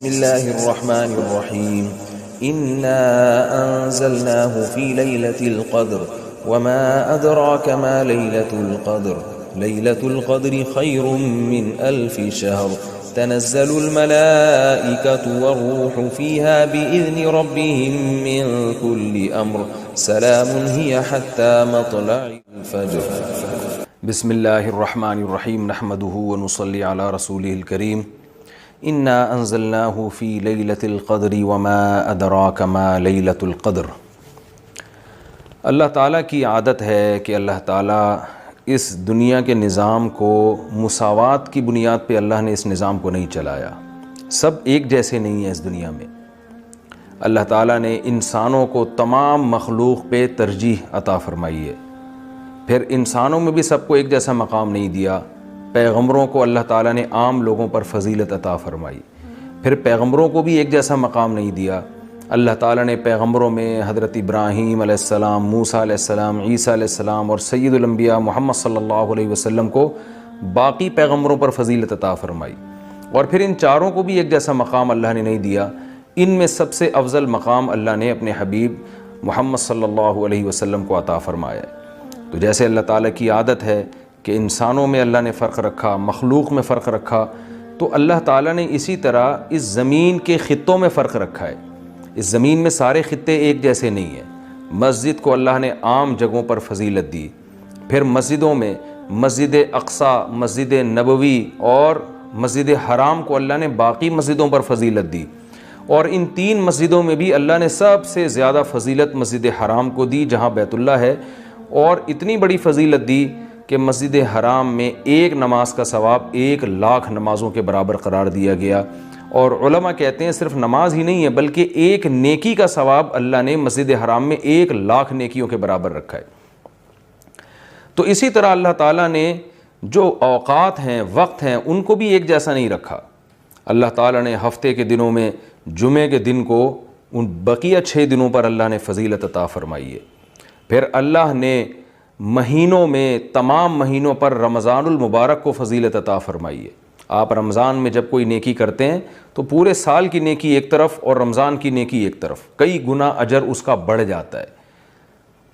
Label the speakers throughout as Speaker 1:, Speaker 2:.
Speaker 1: بسم الله الرحمن الرحيم إنا أنزلناه في ليلة القدر وما أدراك ما ليلة القدر ليلة القدر خير من 1000 شهر تنزل الملائكة والروح فيها بإذن ربهم من كل أمر سلام هي حتى مطلع الفجر بسم الله الرحمن الرحيم نحمده ونصلي على رسوله الكريم انا انزلناه فی لیلۃ القدر وما ادراک ما لیلۃ القدر۔ اللہ تعالیٰ کی عادت ہے کہ اللہ تعالیٰ اس دنیا کے نظام کو مساوات کی بنیاد پہ اللہ نے اس نظام کو نہیں چلایا۔ سب ایک جیسے نہیں ہیں اس دنیا میں۔ اللہ تعالیٰ نے انسانوں کو تمام مخلوق پہ ترجیح عطا فرمائی ہے۔ پھر انسانوں میں بھی سب کو ایک جیسا مقام نہیں دیا۔ پیغمبروں کو اللہ تعالیٰ نے عام لوگوں پر فضیلت عطا فرمائی۔ پھر پیغمبروں کو بھی ایک جیسا مقام نہیں دیا۔ اللہ تعالیٰ نے پیغمبروں میں حضرت ابراہیم علیہ السلام، موسیٰ علیہ السلام، عیسیٰ علیہ السلام اور سید الانبیاء محمد صلی اللہ علیہ وسلم کو باقی پیغمبروں پر فضیلت عطا فرمائی۔ اور پھر ان چاروں کو بھی ایک جیسا مقام اللہ نے نہیں دیا۔ ان میں سب سے افضل مقام اللہ نے اپنے حبیب محمد صلی اللہ علیہ وسلم کو عطا فرمایا ہے۔ تو جیسے اللہ تعالیٰ کی عادت ہے کہ انسانوں میں اللہ نے فرق رکھا، مخلوق میں فرق رکھا، تو اللہ تعالیٰ نے اسی طرح اس زمین کے خطوں میں فرق رکھا ہے۔ اس زمین میں سارے خطے ایک جیسے نہیں ہیں۔ مسجد کو اللہ نے عام جگہوں پر فضیلت دی۔ پھر مسجدوں میں مسجد اقصیٰ، مسجد نبوی اور مسجد حرام کو اللہ نے باقی مسجدوں پر فضیلت دی۔ اور ان تین مسجدوں میں بھی اللہ نے سب سے زیادہ فضیلت مسجد حرام کو دی جہاں بیت اللہ ہے، اور اتنی بڑی فضیلت دی کہ مسجد حرام میں ایک نماز کا ثواب 1,00,000 نمازوں کے برابر قرار دیا گیا۔ اور علماء کہتے ہیں صرف نماز ہی نہیں ہے بلکہ ایک نیکی کا ثواب اللہ نے مسجد حرام میں 1,00,000 نیکیوں کے برابر رکھا ہے۔ تو اسی طرح اللہ تعالیٰ نے جو اوقات ہیں، وقت ہیں، ان کو بھی ایک جیسا نہیں رکھا۔ اللہ تعالیٰ نے ہفتے کے دنوں میں جمعے کے دن کو ان بقیہ 6 دنوں پر اللہ نے فضیلت عطا فرمائی ہے۔ پھر اللہ نے مہینوں میں تمام مہینوں پر رمضان المبارک کو فضیلت عطا فرمائی ہے۔ آپ رمضان میں جب کوئی نیکی کرتے ہیں تو پورے سال کی نیکی ایک طرف اور رمضان کی نیکی ایک طرف، کئی گنا اجر اس کا بڑھ جاتا ہے۔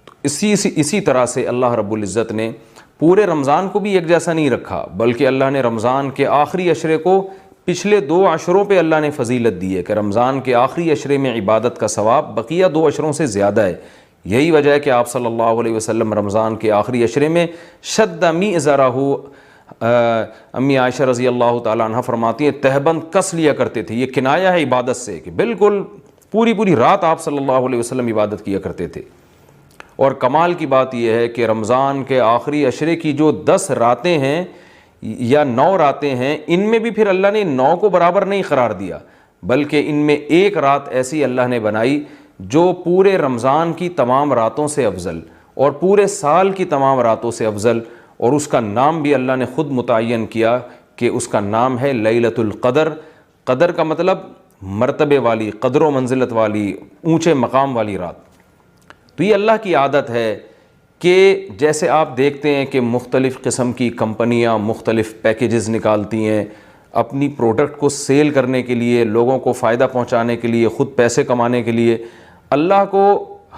Speaker 1: تو اسی طرح سے اللہ رب العزت نے پورے رمضان کو بھی ایک جیسا نہیں رکھا، بلکہ اللہ نے رمضان کے آخری عشرے کو پچھلے 2 عشروں پہ اللہ نے فضیلت دی ہے کہ رمضان کے آخری عشرے میں عبادت کا ثواب بقیہ 2 عشروں سے زیادہ ہے۔ یہی وجہ ہے کہ آپ صلی اللہ علیہ وسلم رمضان کے آخری عشرے میں شد میزرہ، امی عائشہ رضی اللہ تعالیٰ عنہ فرماتی ہیں تہبند کس لیا کرتے تھے۔ یہ کنایہ ہے عبادت سے کہ بالکل پوری رات آپ صلی اللہ علیہ وسلم عبادت کیا کرتے تھے۔ اور کمال کی بات یہ ہے کہ رمضان کے آخری عشرے کی جو 10 راتیں ہیں یا 9 راتیں ہیں، ان میں بھی پھر اللہ نے 9 کو برابر نہیں قرار دیا، بلکہ ان میں ایک رات ایسی اللہ نے بنائی جو پورے رمضان کی تمام راتوں سے افضل اور پورے سال کی تمام راتوں سے افضل، اور اس کا نام بھی اللہ نے خود متعین کیا کہ اس کا نام ہے لیلۃ القدر۔ قدر کا مطلب مرتبے والی، قدر و منزلت والی، اونچے مقام والی رات۔ تو یہ اللہ کی عادت ہے کہ جیسے آپ دیکھتے ہیں کہ مختلف قسم کی کمپنیاں مختلف پیکیجز نکالتی ہیں اپنی پروڈکٹ کو سیل کرنے کے لیے، لوگوں کو فائدہ پہنچانے کے لیے، خود پیسے کمانے کے لیے۔ اللہ کو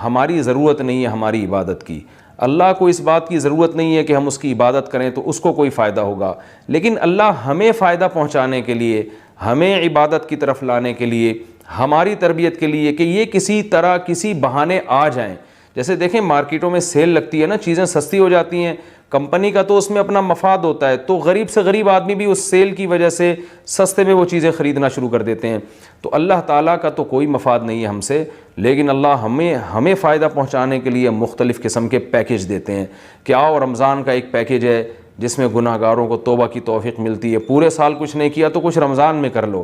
Speaker 1: ہماری ضرورت نہیں ہے ہماری عبادت کی۔ اللہ کو اس بات کی ضرورت نہیں ہے کہ ہم اس کی عبادت کریں تو اس کو کوئی فائدہ ہوگا، لیکن اللہ ہمیں فائدہ پہنچانے کے لیے، ہمیں عبادت کی طرف لانے کے لیے، ہماری تربیت کے لیے کہ یہ کسی طرح کسی بہانے آ جائیں۔ جیسے دیکھیں مارکیٹوں میں سیل لگتی ہے نا، چیزیں سستی ہو جاتی ہیں، کمپنی کا تو اس میں اپنا مفاد ہوتا ہے، تو غریب سے غریب آدمی بھی اس سیل کی وجہ سے سستے میں وہ چیزیں خریدنا شروع کر دیتے ہیں۔ تو اللہ تعالیٰ کا تو کوئی مفاد نہیں ہے ہم سے، لیکن اللہ ہمیں فائدہ پہنچانے کے لیے مختلف قسم کے پیکیج دیتے ہیں کہ آؤ رمضان کا ایک پیکیج ہے جس میں گناہ گاروں کو توبہ کی توفیق ملتی ہے۔ پورے سال کچھ نہیں کیا تو کچھ رمضان میں کر لو،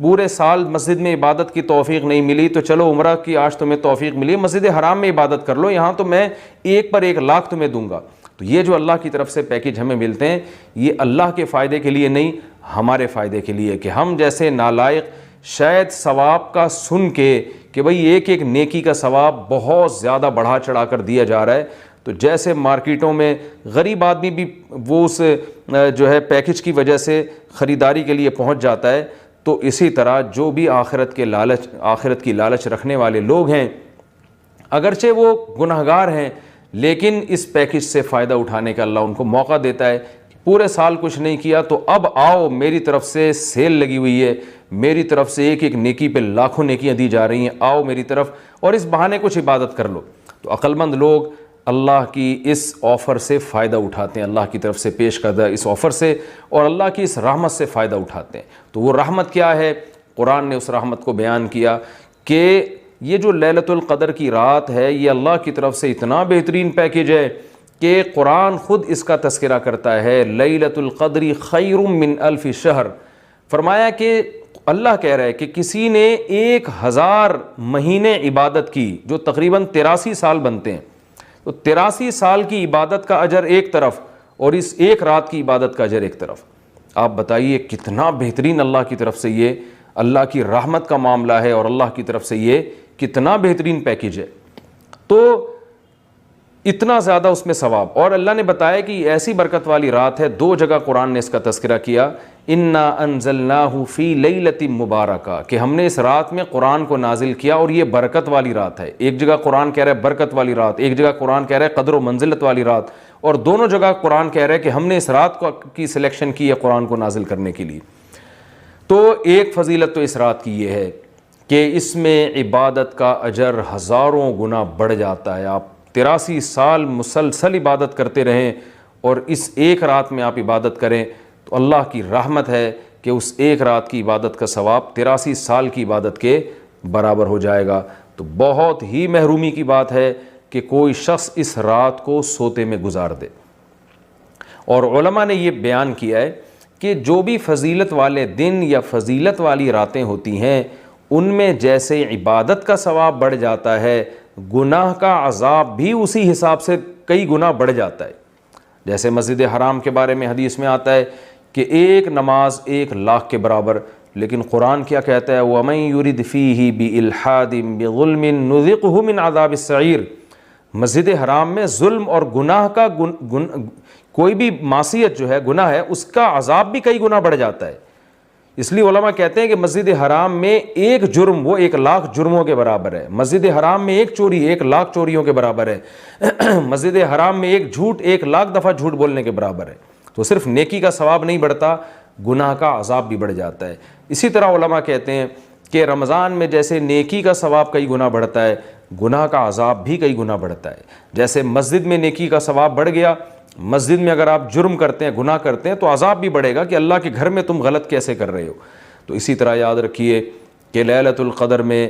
Speaker 1: پورے سال مسجد میں عبادت کی توفیق نہیں ملی تو چلو عمرہ کی آج تمہیں توفیق ملی، مسجد حرام میں عبادت کر لو، یہاں تو میں 1 پر 1,00,000 تمہیں دوں گا۔ تو یہ جو اللہ کی طرف سے پیکیج ہمیں ملتے ہیں، یہ اللہ کے فائدے کے لیے نہیں، ہمارے فائدے کے لیے، کہ ہم جیسے نالائق شاید ثواب کا سن کے کہ بھئی ایک نیکی کا ثواب بہت زیادہ بڑھا چڑھا کر دیا جا رہا ہے، تو جیسے مارکیٹوں میں غریب آدمی بھی وہ اس جو ہے پیکیج کی وجہ سے خریداری کے لیے پہنچ جاتا ہے،
Speaker 2: تو اسی طرح جو بھی آخرت کی لالچ رکھنے والے لوگ ہیں، اگرچہ وہ گناہگار ہیں لیکن اس پیکج سے فائدہ اٹھانے کا اللہ ان کو موقع دیتا ہے. پورے سال کچھ نہیں کیا تو اب آؤ، میری طرف سے سیل لگی ہوئی ہے، میری طرف سے ایک ایک نیکی پہ لاکھوں نیکیاں دی جا رہی ہیں، آؤ میری طرف اور اس بہانے کچھ عبادت کر لو. تو عقل مند لوگ اللہ کی اس آفر سے فائدہ اٹھاتے ہیں، اللہ کی طرف سے پیش کردہ اس آفر سے اور اللہ کی اس رحمت سے فائدہ اٹھاتے ہیں. تو وہ رحمت کیا ہے؟ قرآن نے اس رحمت کو بیان کیا کہ یہ جو لیلۃ القدر کی رات ہے یہ اللہ کی طرف سے اتنا بہترین پیکج ہے کہ قرآن خود اس کا تذکرہ کرتا ہے، لیلۃ القدر خیر من الف شہر. فرمایا کہ اللہ کہہ رہا ہے کہ کسی نے 1000 مہینے عبادت کی جو تقریباً 83 سال بنتے ہیں، تو 83 سال کی عبادت کا اجر ایک طرف اور اس ایک رات کی عبادت کا اجر ایک طرف. آپ بتائیے کتنا بہترین اللہ کی طرف سے یہ اللہ کی رحمت کا معاملہ ہے اور اللہ کی طرف سے یہ کتنا بہترین پیکج ہے. تو اتنا زیادہ اس میں ثواب. اور اللہ نے بتایا کہ یہ ایسی برکت والی رات ہے، 2 جگہ قرآن نے اس کا تذکرہ کیا، انا انزلناہ فی لیلۃ مبارکہ، کہ ہم نے اس رات میں قرآن کو نازل کیا اور یہ برکت والی رات ہے. ایک جگہ قرآن کہہ رہا ہے برکت والی رات، ایک جگہ قرآن کہہ رہا ہے قدر و منزلت والی رات، اور دونوں جگہ قرآن کہہ رہا ہے کہ ہم نے اس رات کی سلیکشن کی ہے قرآن کو نازل کرنے کے لیے. تو ایک فضیلت تو اس رات کی یہ ہے کہ اس میں عبادت کا اجر ہزاروں گنا بڑھ جاتا ہے. آپ 83 سال مسلسل عبادت کرتے رہیں اور اس ایک رات میں آپ عبادت کریں تو اللہ کی رحمت ہے کہ اس ایک رات کی عبادت کا ثواب 83 سال کی عبادت کے برابر ہو جائے گا. تو بہت ہی محرومی کی بات ہے کہ کوئی شخص اس رات کو سوتے میں گزار دے. اور علماء نے یہ بیان کیا ہے کہ جو بھی فضیلت والے دن یا فضیلت والی راتیں ہوتی ہیں ان میں جیسے عبادت کا ثواب بڑھ جاتا ہے، گناہ کا عذاب بھی اسی حساب سے کئی گنا بڑھ جاتا ہے. جیسے مسجد حرام کے بارے میں حدیث میں آتا ہے کہ ایک نماز 1,00,000 کے برابر، لیکن قرآن کیا کہتا ہے؟ وَمَن يُرِدْ فِيهِ بِإِلْحَادٍ بِظُلْمٍ نُذِقْهُ مِنْ عَذَابِ السَّعِيرِ. مسجد حرام میں ظلم اور گناہ کا کوئی بھی معصیت جو ہے، گناہ ہے، اس کا عذاب بھی کئی گنا بڑھ جاتا ہے. اس لیے علماء کہتے ہیں کہ مسجد حرام میں ایک جرم وہ 1,00,000 جرموں کے برابر ہے. مسجد حرام میں ایک چوری 1,00,000 چوریوں کے برابر ہے. مسجد حرام میں ایک جھوٹ 1,00,000 دفعہ جھوٹ بولنے کے برابر ہے. تو صرف نیکی کا ثواب نہیں بڑھتا، گناہ کا عذاب بھی بڑھ جاتا ہے. اسی طرح علماء کہتے ہیں کہ رمضان میں جیسے نیکی کا ثواب کئی گنا بڑھتا ہے، گناہ کا عذاب بھی کئی گنا بڑھتا ہے. جیسے مسجد میں نیکی کا ثواب بڑھ گیا، مسجد میں اگر آپ جرم کرتے ہیں، گناہ کرتے ہیں تو عذاب بھی بڑھے گا کہ اللہ کے گھر میں تم غلط کیسے کر رہے ہو. تو اسی طرح یاد رکھیے کہ لیلۃ القدر میں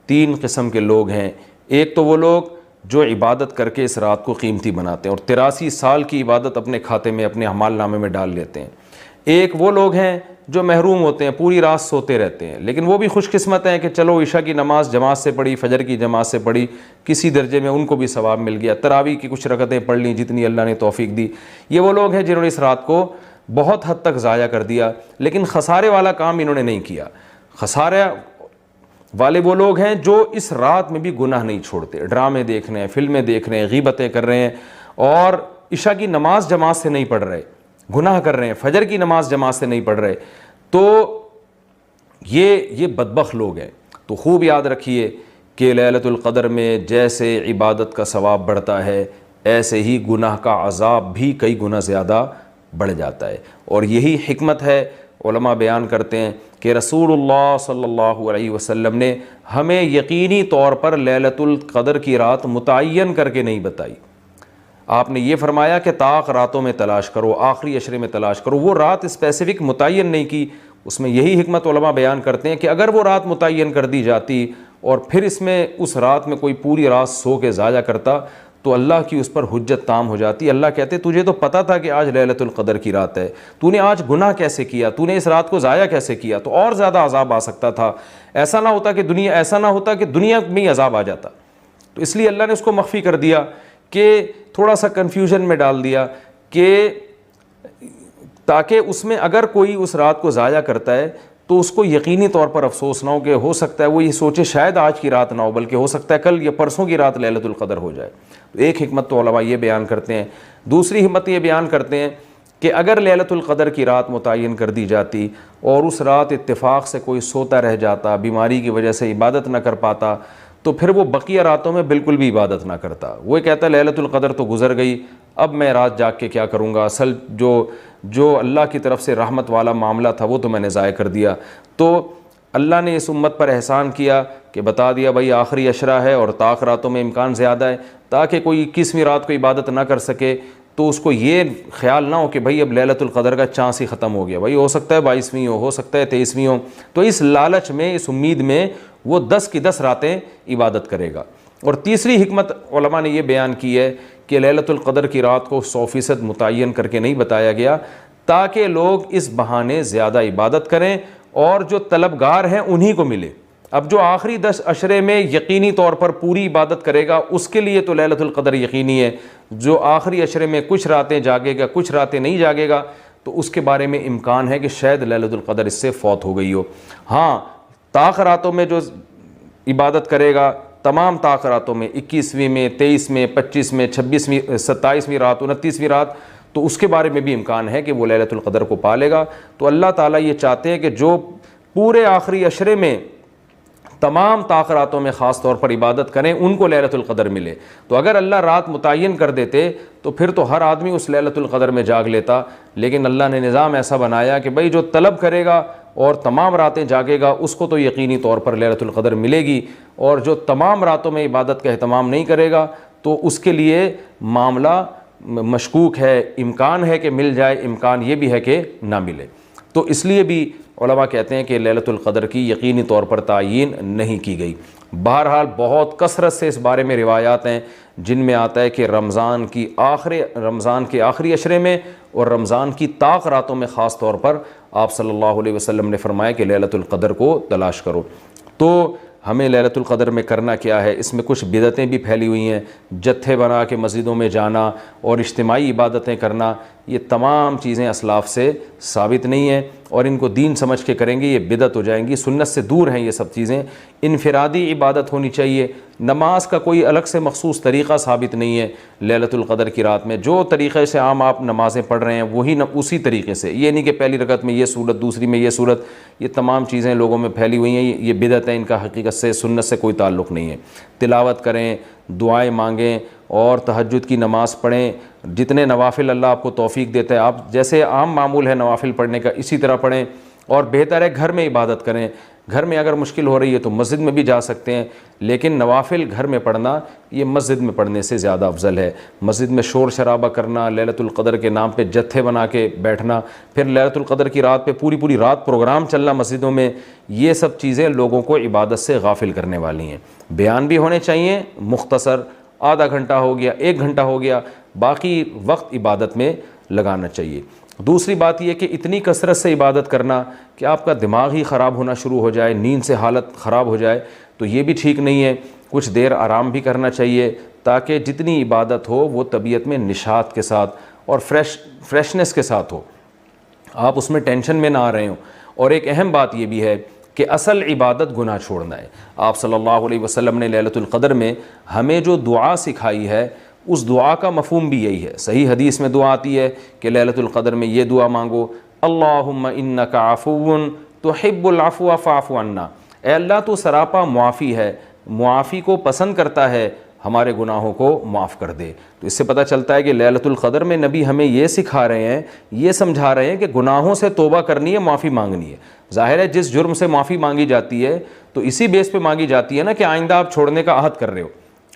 Speaker 2: 3 قسم کے لوگ ہیں. ایک تو وہ لوگ جو عبادت کر کے اس رات کو قیمتی بناتے ہیں اور 83 سال کی عبادت اپنے کھاتے میں، اپنے اعمال نامے میں ڈال لیتے ہیں. ایک وہ لوگ ہیں جو محروم ہوتے ہیں، پوری رات سوتے رہتے ہیں، لیکن وہ بھی خوش قسمت ہیں کہ چلو عشاء کی نماز جماعت سے پڑھی، فجر کی جماعت سے پڑھی، کسی درجے میں ان کو بھی ثواب مل گیا، تراویح کی کچھ رکعتیں پڑھ لیں جتنی اللہ نے توفیق دی. یہ وہ لوگ ہیں جنہوں نے اس رات کو بہت حد تک ضائع کر دیا، لیکن خسارے والا کام انہوں نے نہیں کیا. خسارے والے وہ لوگ ہیں جو اس رات میں بھی گناہ نہیں چھوڑتے، ڈرامے دیکھ رہے ہیں، فلمیں دیکھ رہے ہیں، غیبتیں کر رہے ہیں اور عشاء کی نماز جماعت سے نہیں پڑھ رہے، گناہ کر رہے ہیں، فجر کی نماز جماعت سے نہیں پڑھ رہے. تو یہ بدبخت لوگ ہیں. تو خوب یاد رکھیے کہ لیلۃ القدر میں جیسے عبادت کا ثواب بڑھتا ہے ایسے ہی گناہ کا عذاب بھی کئی گنا زیادہ بڑھ جاتا ہے. اور یہی حکمت ہے. علماء بیان کرتے ہیں کہ رسول اللہ صلی اللہ علیہ وسلم نے ہمیں یقینی طور پر لیلۃ القدر کی رات متعین کر کے نہیں بتائی. آپ نے یہ فرمایا کہ طاق راتوں میں تلاش کرو، آخری عشرے میں تلاش کرو. وہ رات اسپیسیفک متعین نہیں کی. اس میں یہی حکمت علماء بیان کرتے ہیں کہ اگر وہ رات متعین کر دی جاتی اور پھر اس میں اس رات میں کوئی پوری رات سو کے ضائع کرتا تو اللہ کی اس پر حجت تام ہو جاتی. اللہ کہتے تجھے تو پتہ تھا کہ آج لیلۃ القدر کی رات ہے، تو نے آج گناہ کیسے کیا، تو نے اس رات کو ضائع کیسے کیا، تو اور زیادہ عذاب آ سکتا تھا. ایسا نہ ہوتا کہ دنیا میں ہی عذاب آ جاتا. تو اس لیے اللہ نے اس کو مخفی کر دیا کہ تھوڑا سا کنفیوژن میں ڈال دیا کہ تاکہ اس میں اگر کوئی اس رات کو ضائع کرتا ہے تو اس کو یقینی طور پر افسوس نہ ہو کہ ہو سکتا ہے وہ یہ سوچے شاید آج کی رات نہ ہو بلکہ ہو سکتا ہے کل یا پرسوں کی رات لیلۃ القدر ہو جائے. تو ایک حکمت تو علماء یہ بیان کرتے ہیں. دوسری حکمت یہ بیان کرتے ہیں کہ اگر لیلۃ القدر کی رات متعین کر دی جاتی اور اس رات اتفاق سے کوئی سوتا رہ جاتا، بیماری کی وجہ سے عبادت نہ کر پاتا، تو پھر وہ بقیہ راتوں میں بالکل بھی عبادت نہ کرتا۔ وہ کہتا لیلۃ القدر تو گزر گئی، اب میں رات جاگ کے کیا کروں گا، اصل جو اللہ کی طرف سے رحمت والا معاملہ تھا وہ تو میں نے ضائع کر دیا۔ تو اللہ نے اس امت پر احسان کیا کہ بتا دیا بھائی آخری عشرہ ہے اور طاق راتوں میں امکان زیادہ ہے، تاکہ کوئی 21ویں رات کو عبادت نہ کر سکے تو اس کو یہ خیال نہ ہو کہ بھائی اب لیلۃ القدر کا چانس ہی ختم ہو گیا، بھائی ہو سکتا ہے 22ویں ہو سکتا ہے 23ویں ہو، تو اس لالچ میں، اس امید میں وہ 10 کی 10 راتیں عبادت کرے گا۔ اور تیسری حکمت علماء نے یہ بیان کی ہے کہ لیلۃ القدر کی رات کو 100% متعین کر کے نہیں بتایا گیا تاکہ لوگ اس بہانے زیادہ عبادت کریں اور جو طلبگار ہیں انہی کو ملے۔ اب جو آخری 10 عشرے میں یقینی طور پر پوری عبادت کرے گا اس کے لیے تو لیلۃ القدر یقینی ہے، جو آخری عشرے میں کچھ راتیں جاگے گا کچھ راتیں نہیں جاگے گا تو اس کے بارے میں امکان ہے کہ شاید لیلۃ القدر اس سے فوت ہو گئی ہو۔ ہاں طاق راتوں میں جو عبادت کرے گا، تمام طاق راتوں میں 21ویں میں 23 میں 25 میں 26ویں 27ویں رات 29ویں رات، تو اس کے بارے میں بھی امکان ہے کہ وہ لیلۃ القدر کو پا لے گا۔ تو اللہ تعالیٰ یہ چاہتے ہیں کہ جو پورے آخری عشرے میں تمام طاق راتوں میں خاص طور پر عبادت کریں ان کو لیلۃ القدر ملے۔ تو اگر اللہ رات متعین کر دیتے تو پھر تو ہر آدمی اس لیلۃ القدر میں جاگ لیتا، لیکن اللہ نے نظام ایسا بنایا کہ بھائی جو طلب کرے گا اور تمام راتیں جاگے گا اس کو تو یقینی طور پر لیلۃ القدر ملے گی، اور جو تمام راتوں میں عبادت کا اہتمام نہیں کرے گا تو اس کے لیے معاملہ مشکوک ہے، امکان ہے کہ مل جائے، امکان یہ بھی ہے کہ نہ ملے۔ تو اس لیے بھی علماء کہتے ہیں کہ لیلۃ القدر کی یقینی طور پر تعیین نہیں کی گئی۔ بہرحال بہت کثرت سے اس بارے میں روایات ہیں جن میں آتا ہے کہ رمضان کے آخری عشرے میں اور رمضان کی طاق راتوں میں خاص طور پر آپ صلی اللہ علیہ وسلم نے فرمایا کہ لیلۃ القدر کو تلاش کرو۔ تو ہمیں لیلۃ القدر میں کرنا کیا ہے؟ اس میں کچھ بدعتیں بھی پھیلی ہوئی ہیں، جتھے بنا کے مسجدوں میں جانا اور اجتماعی عبادتیں کرنا، یہ تمام چیزیں اسلاف سے ثابت نہیں ہیں اور ان کو دین سمجھ کے کریں گے یہ بدعت ہو جائیں گی، سنت سے دور ہیں یہ سب چیزیں۔ انفرادی عبادت ہونی چاہیے، نماز کا کوئی الگ سے مخصوص طریقہ ثابت نہیں ہے لیلۃ القدر کی رات میں، جو طریقے سے عام آپ نمازیں پڑھ رہے ہیں وہی اسی طریقے سے، یہ نہیں کہ پہلی رکعت میں یہ صورت دوسری میں یہ صورت، یہ تمام چیزیں لوگوں میں پھیلی ہوئی ہیں، یہ بدعت ہے، ان کا حقیقت سے سنت سے کوئی تعلق نہیں ہے۔ تلاوت کریں، دعائیں مانگیں اور تہجد کی نماز پڑھیں، جتنے نوافل اللہ آپ کو توفیق دیتا ہے، آپ جیسے عام معمول ہے نوافل پڑھنے کا اسی طرح پڑھیں، اور بہتر ہے گھر میں عبادت کریں۔ گھر میں اگر مشکل ہو رہی ہے تو مسجد میں بھی جا سکتے ہیں، لیکن نوافل گھر میں پڑھنا یہ مسجد میں پڑھنے سے زیادہ افضل ہے۔ مسجد میں شور شرابہ کرنا، لیلۃ القدر کے نام پہ جتھے بنا کے بیٹھنا، پھر لیلۃ القدر کی رات پہ پوری رات پروگرام چلنا مسجدوں میں، یہ سب چیزیں لوگوں کو عبادت سے غافل کرنے والی ہیں۔ بیان بھی ہونے چاہیے مختصر، آدھا گھنٹہ ہو گیا 1 گھنٹہ ہو گیا، باقی وقت عبادت میں لگانا چاہیے۔ دوسری بات یہ کہ اتنی کثرت سے عبادت کرنا کہ آپ کا دماغ ہی خراب ہونا شروع ہو جائے، نیند سے حالت خراب ہو جائے، تو یہ بھی ٹھیک نہیں ہے۔ کچھ دیر آرام بھی کرنا چاہیے تاکہ جتنی عبادت ہو وہ طبیعت میں نشاط کے ساتھ اور فریشنس کے ساتھ ہو، آپ اس میں ٹینشن میں نہ آ رہے ہوں۔ اور ایک اہم بات یہ بھی ہے کہ اصل عبادت گناہ چھوڑنا ہے۔ آپ صلی اللہ علیہ وسلم نے لیلۃ القدر میں ہمیں جو دعا سکھائی ہے اس دعا کا مفہوم بھی یہی ہے۔ صحیح حدیث میں دعا آتی ہے کہ لیلۃ القدر میں یہ دعا مانگو، اللہم انک عفو تحب العفو فاعف عنا، اے اللہ تو سراپا معافی ہے، معافی کو پسند کرتا ہے، ہمارے گناہوں کو معاف کر دے۔ تو اس سے پتہ چلتا ہے کہ لیلۃ القدر میں نبی ہمیں یہ سکھا رہے ہیں، یہ سمجھا رہے ہیں کہ گناہوں سے توبہ کرنی ہے، معافی مانگنی ہے۔ ظاہر ہے جس جرم سے معافی مانگی جاتی ہے تو اسی بیس پہ مانگی جاتی ہے نا کہ آئندہ آپ چھوڑنے کا عہد کر رہے ہو،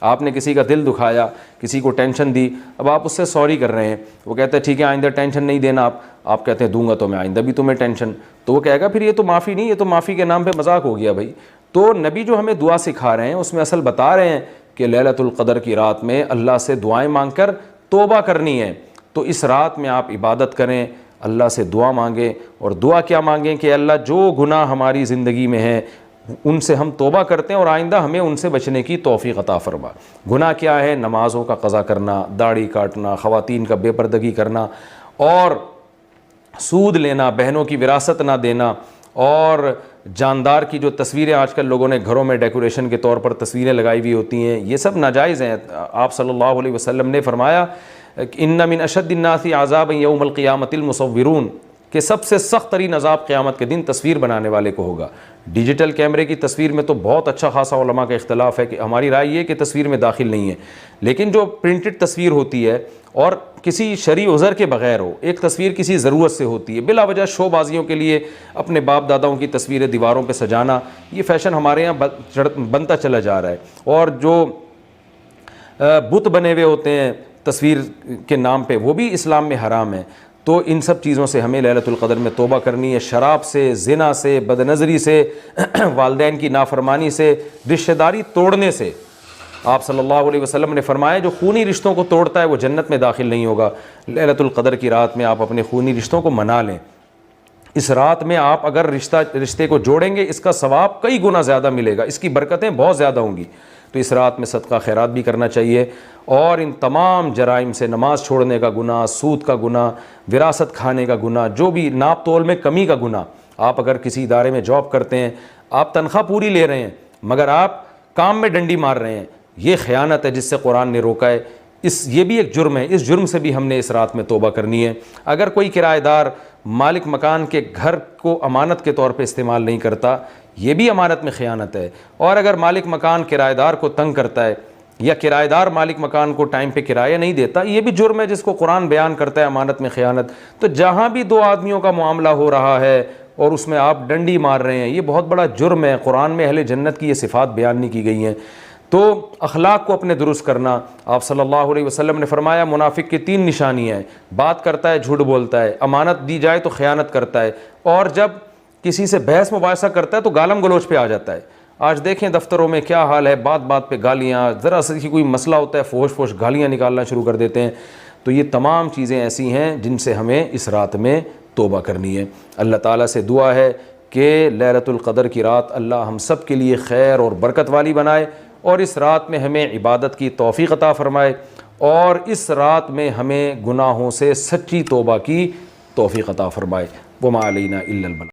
Speaker 2: آپ نے کسی کا دل دکھایا، کسی کو ٹینشن دی، اب آپ اس سے سوری کر رہے ہیں، وہ کہتا ہے ٹھیک ہے آئندہ ٹینشن نہیں دینا، آپ کہتے ہیں دوں گا تو میں آئندہ بھی تمہیں ٹینشن، تو وہ کہے گا پھر یہ تو معافی نہیں، یہ تو معافی کے نام پہ مذاق ہو گیا بھائی۔ تو نبی جو ہمیں دعا سکھا رہے ہیں اس میں اصل بتا رہے ہیں کہ لیلۃ القدر کی رات میں اللہ سے دعائیں مانگ کر توبہ کرنی ہے۔ تو اس رات میں آپ عبادت کریں، اللہ سے دعا مانگیں، اور دعا کیا مانگیں کہ اللہ جو گناہ ہماری زندگی میں ہیں ان سے ہم توبہ کرتے ہیں اور آئندہ ہمیں ان سے بچنے کی توفیق عطا فرما۔ گناہ کیا ہے؟ نمازوں کا قضا کرنا، داڑھی کاٹنا، خواتین کا بے پردگی کرنا، اور سود لینا، بہنوں کی وراثت نہ دینا، اور جاندار کی جو تصویریں آج کل لوگوں نے گھروں میں ڈیکوریشن کے طور پر تصویریں لگائی ہوئی ہوتی ہیں، یہ سب ناجائز ہیں۔ آپ صلی اللہ علیہ وسلم نے فرمایا ان من اشد الناس عذابا یوم القیامۃ المصورون، کہ سب سے سخت ترین عذاب قیامت کے دن تصویر بنانے والے کو ہوگا۔ ڈیجیٹل کیمرے کی تصویر میں تو بہت اچھا خاصا علماء کا اختلاف ہے، کہ ہماری رائے یہ کہ تصویر میں داخل نہیں ہے، لیکن جو پرنٹڈ تصویر ہوتی ہے اور کسی شرعی عذر کے بغیر ہو، ایک تصویر کسی ضرورت سے ہوتی ہے، بلا وجہ شو بازیوں کے لیے اپنے باپ داداؤں کی تصویریں دیواروں پہ سجانا، یہ فیشن ہمارے یہاں بنتا چلا جا رہا ہے۔ اور جو بت بنے ہوئے ہوتے ہیں تصویر کے نام پہ، وہ بھی اسلام میں حرام ہے۔ تو ان سب چیزوں سے ہمیں لیلۃ القدر میں توبہ کرنی ہے، شراب سے، زنا سے، بد نظری سے، والدین کی نافرمانی سے، رشتہ داری توڑنے سے۔ آپ صلی اللہ علیہ وسلم نے فرمایا جو خونی رشتوں کو توڑتا ہے وہ جنت میں داخل نہیں ہوگا۔ لیلۃ القدر کی رات میں آپ اپنے خونی رشتوں کو منا لیں۔ اس رات میں آپ اگر رشتے کو جوڑیں گے، اس کا ثواب کئی گنا زیادہ ملے گا، اس کی برکتیں بہت زیادہ ہوں گی۔ تو اس رات میں صدقہ خیرات بھی کرنا چاہیے، اور ان تمام جرائم سے، نماز چھوڑنے کا گناہ، سود کا گناہ، وراثت کھانے کا گناہ، جو بھی ناپ تول میں کمی کا گناہ، آپ اگر کسی ادارے میں جاب کرتے ہیں، آپ تنخواہ پوری لے رہے ہیں مگر آپ کام میں ڈنڈی مار رہے ہیں، یہ خیانت ہے جس سے قرآن نے روکا ہے۔ یہ بھی ایک جرم ہے، اس جرم سے بھی ہم نے اس رات میں توبہ کرنی ہے۔ اگر کوئی کرایہ دار مالک مکان کے گھر کو امانت کے طور پہ استعمال نہیں کرتا، یہ بھی امانت میں خیانت ہے۔ اور اگر مالک مکان کرایہ دار کو تنگ کرتا ہے، یا کرایہ دار مالک مکان کو ٹائم پہ کرایہ نہیں دیتا، یہ بھی جرم ہے جس کو قرآن بیان کرتا ہے امانت میں خیانت۔ تو جہاں بھی دو آدمیوں کا معاملہ ہو رہا ہے اور اس میں آپ ڈنڈی مار رہے ہیں، یہ بہت بڑا جرم ہے۔ قرآن میں اہل جنت کی یہ صفات بیان نہیں کی گئی ہیں۔ تو اخلاق کو اپنے درست کرنا، آپ صلی اللہ علیہ وسلم نے فرمایا منافق کی 3 نشانیاں ہیں، بات کرتا ہے، جھوٹ بولتا ہے، امانت دی جائے تو خیانت کرتا ہے، اور جب کسی سے بحث مباحثہ کرتا ہے تو گالم گلوچ پہ آ جاتا ہے۔ آج دیکھیں دفتروں میں کیا حال ہے، بات بات پہ گالیاں، ذرا سے کوئی مسئلہ ہوتا ہے فوش فوش گالیاں نکالنا شروع کر دیتے ہیں۔ تو یہ تمام چیزیں ایسی ہیں جن سے ہمیں اس رات میں توبہ کرنی ہے۔ اللہ تعالیٰ سے دعا ہے کہ لیلۃ القدر کی رات اللہ ہم سب کے لیے خیر اور برکت والی بنائے، اور اس رات میں ہمیں عبادت کی توفیق عطا فرمائے، اور اس رات میں ہمیں گناہوں سے سچی توبہ کی توفیق عطا فرمائے۔ وما علینا الا البلاغ۔